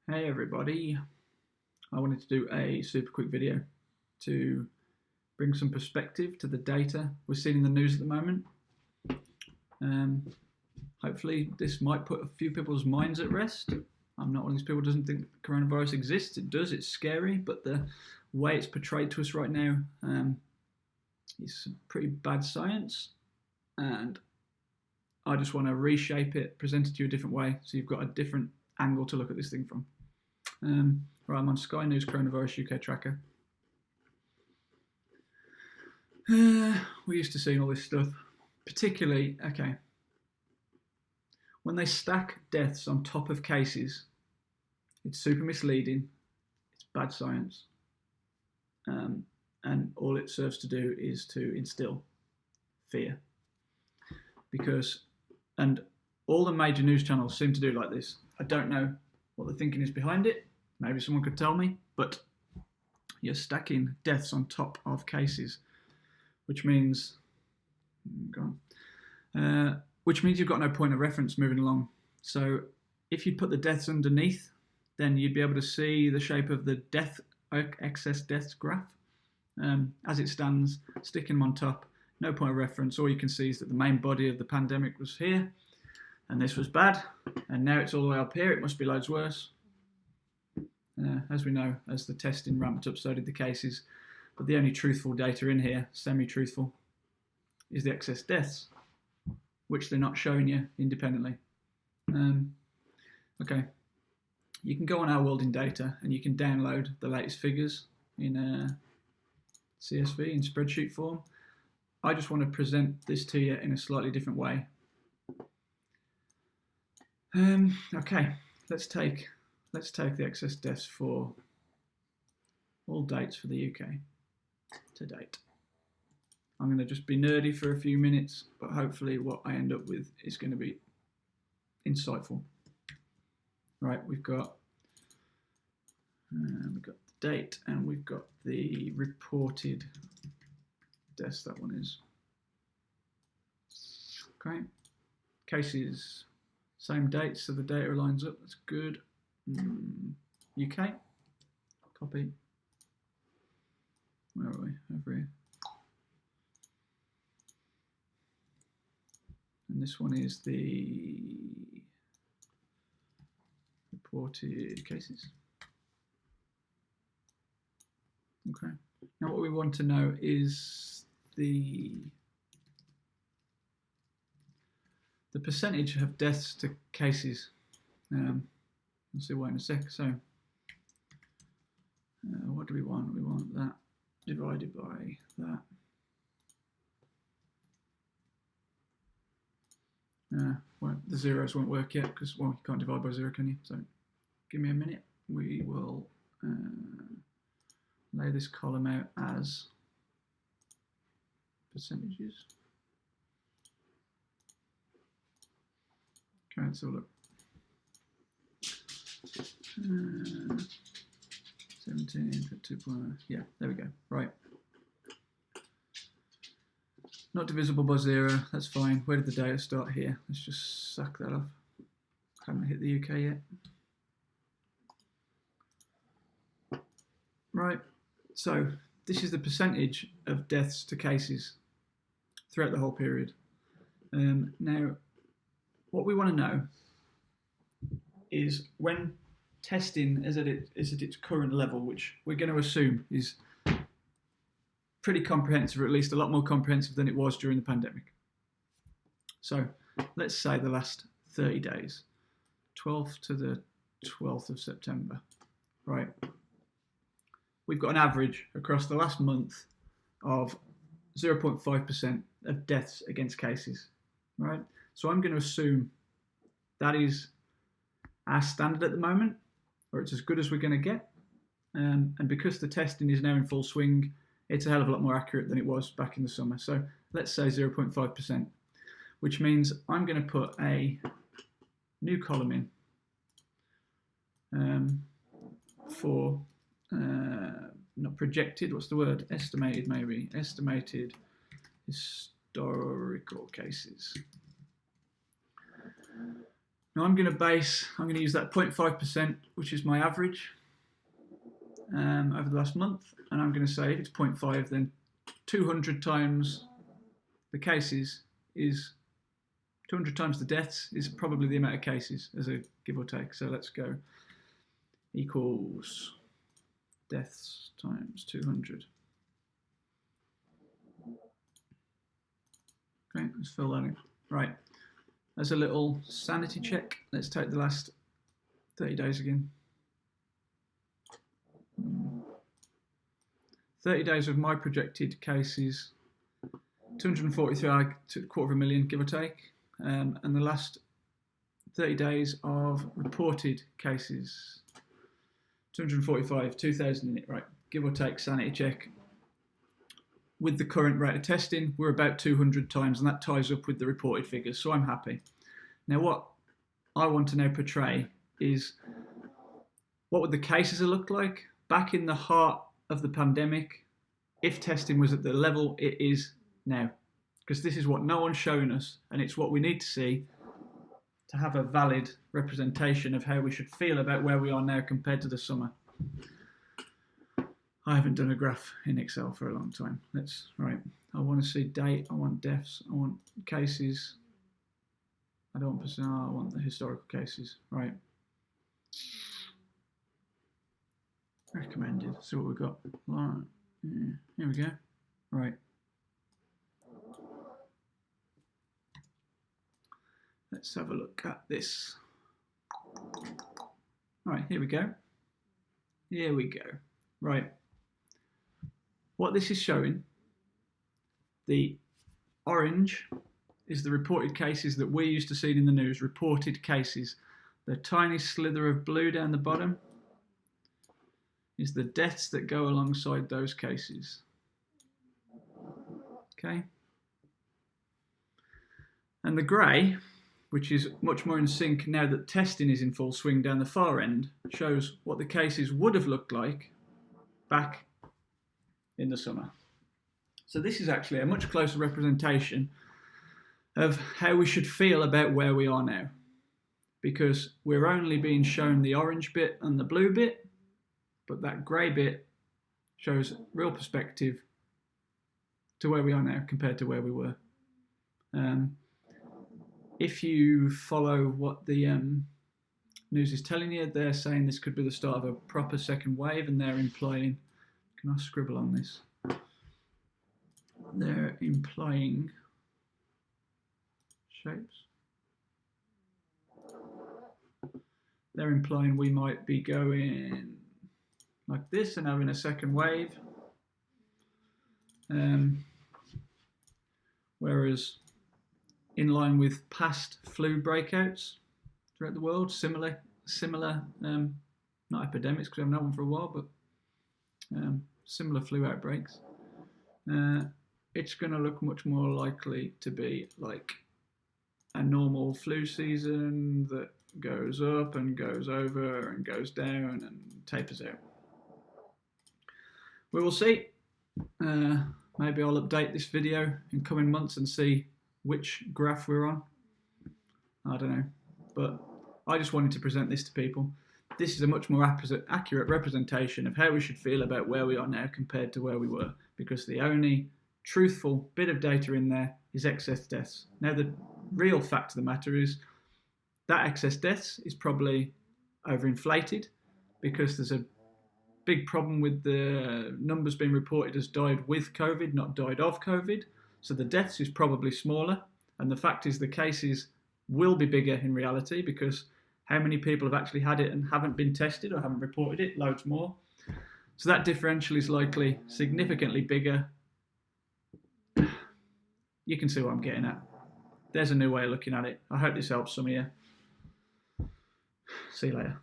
Hey everybody, I wanted to do a super quick video to bring some perspective to the data we're seeing in the news at the moment. Hopefully this might put a few people's minds at rest. I'm not one of these people who doesn't think coronavirus exists. It does, it's scary, but the way it's portrayed to us right now is pretty bad science, and I just want to reshape it, present it to you a different way so you've got a different angle to look at this thing from. Right, I'm on Sky News Coronavirus UK Tracker. We're used to seeing all this stuff, particularly, when they stack deaths on top of cases, it's super misleading, it's bad science, and all it serves to do is to instill fear. And all the major news channels seem to do like this. I don't know what the thinking is behind it. Maybe someone could tell me, but you're stacking deaths on top of cases, which means you've got no point of reference moving along. So if you put the deaths underneath, then you'd be able to see the shape of the excess deaths graph. As it stands, sticking them on top, no point of reference. All you can see is that the main body of the pandemic was here, and this was bad, and now it's all the way up here. It must be loads worse. As we know, as the testing ramped up, so did the cases. But the only truthful data in here, semi-truthful, is the excess deaths, which they're not showing you independently. You can go on Our World in Data and you can download the latest figures in CSV, in spreadsheet form. I just want to present this to you in a slightly different way. Let's take the excess deaths for all dates for the UK to date. I'm going to just be nerdy for a few minutes, but hopefully what I end up with is going to be insightful. Right, we've got the date and we've got the reported deaths. That one is. Okay, cases, same dates, so the data lines up. That's good. UK, copy. Where are we? Over here. And this one is the reported cases. Okay. Now what we want to know is the percentage of deaths to cases. We'll see why in a sec. So what do we want? We want that divided by that. Well, the zeros won't work yet because, well, you can't divide by zero, can you? So give me a minute. We will lay this column out as percentages. Okay, let's have a look. 17 for 2. Yeah, there we go. Right. Not divisible by 0. That's fine. Where did the data start? Here. Let's just suck that off. Haven't hit the UK yet. Right. So this is the percentage of deaths to cases throughout the whole period. Now, what we want to know is when testing is at its current level, which we're going to assume is pretty comprehensive, or at least a lot more comprehensive than it was during the pandemic. So let's say the last 30 days, 12th to the 12th of September, right? We've got an average across the last month of 0.5% of deaths against cases, right? So I'm going to assume that is our standard at the moment, or it's as good as we're going to get. And because the testing is now in full swing, it's a hell of a lot more accurate than it was back in the summer. So let's say 0.5%, which means I'm going to put a new column in for, not projected, what's the word? Estimated, maybe. Estimated historical cases. Now I'm going to use that 0.5%, which is my average over the last month, and I'm going to say if it's 0.5, then 200 times the cases is 200 times the deaths is probably the amount of cases as a give or take. So let's go equals deaths times 200. Okay, let's fill that in. Right, as a little sanity check, let's take the last 30 days again. 30 days of my projected cases, 243, quarter of a million, give or take. And the last 30 days of reported cases, 245, 2,000 in it, right, give or take, sanity check. With the current rate of testing, we're about 200 times, and that ties up with the reported figures, so I'm happy. Now, what I want to now portray is what would the cases have looked like back in the heart of the pandemic if testing was at the level it is now. Because this is what no one's showing us, and it's what we need to see to have a valid representation of how we should feel about where we are now compared to the summer. I haven't done a graph in Excel for a long time. Right. I want to see date, I want deaths, I want cases. I don't want percent, I want the historical cases. Right. Recommended. See what we've got. Right. Yeah, here we go. Right. Let's have a look at this. All right, here we go. Here we go. Right. What this is showing, the orange is the reported cases that we're used to seeing in the news, reported cases. The tiny slither of blue down the bottom is the deaths that go alongside those cases. Okay. And the grey, which is much more in sync now that testing is in full swing down the far end, shows what the cases would have looked like back in the summer. So this is actually a much closer representation of how we should feel about where we are now, because we're only being shown the orange bit and the blue bit, but that grey bit shows real perspective to where we are now compared to where we were. If you follow what the news is telling you, they're saying this could be the start of a proper second wave, and they're implying, can I scribble on this? They're implying shapes. They're implying we might be going like this and having a second wave. Whereas in line with past flu breakouts throughout the world, similar, not epidemics because I haven't had one for a while, but similar flu outbreaks. It's going to look much more likely to be like a normal flu season that goes up and goes over and goes down and tapers out. We will see. Maybe I'll update this video in coming months and see which graph we're on. I don't know, but I just wanted to present this to people. This is a much more accurate representation of how we should feel about where we are now compared to where we were, because the only truthful bit of data in there is excess deaths. Now, the real fact of the matter is that excess deaths is probably overinflated, because there's a big problem with the numbers being reported as died with COVID, not died of COVID. So the deaths is probably smaller, and the fact is the cases will be bigger in reality, because how many people have actually had it and haven't been tested or haven't reported it? Loads more. So that differential is likely significantly bigger. You can see what I'm getting at. There's a new way of looking at it. I hope this helps some of you. See you later.